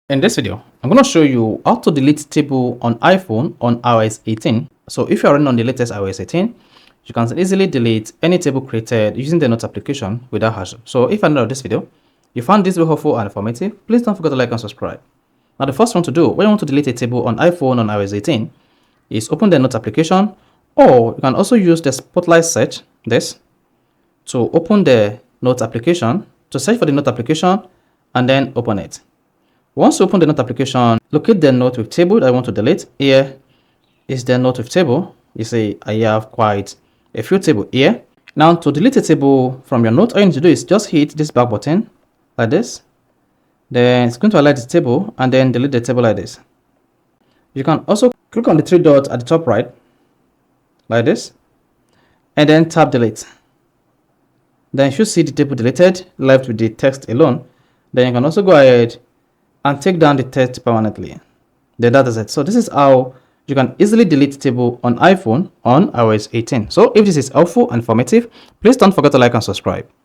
In this video, I'm going to show you how to delete table on iPhone on iOS 18. So if you're running on the latest iOS 18, you can easily delete any table created using the Notes application without hassle. So if you're new to this video, you found this video helpful and informative, please don't forget to like and subscribe. Now the first one to do when you want to delete a table on iPhone on iOS 18 is open the Notes application, or you can also use the Spotlight search, to open the Notes application, to search for the Note application and then open it. Once you open the Note application, locate the note with table that I want to delete. Here is the note with table. You see, I have quite a few tables here. Now, to delete a table from your note, all you need to do is just hit this back button like this. Then it's going to highlight the table and then delete the table like this. You can also click on the three dots at the top right, like this, and then tap delete. Then you should see the table deleted, left with the text alone. Then you can also go ahead and take down the text permanently. Then that is it. So this is how you can easily delete table on iPhone on iOS 18. So if this is helpful and informative, please don't forget to like and subscribe.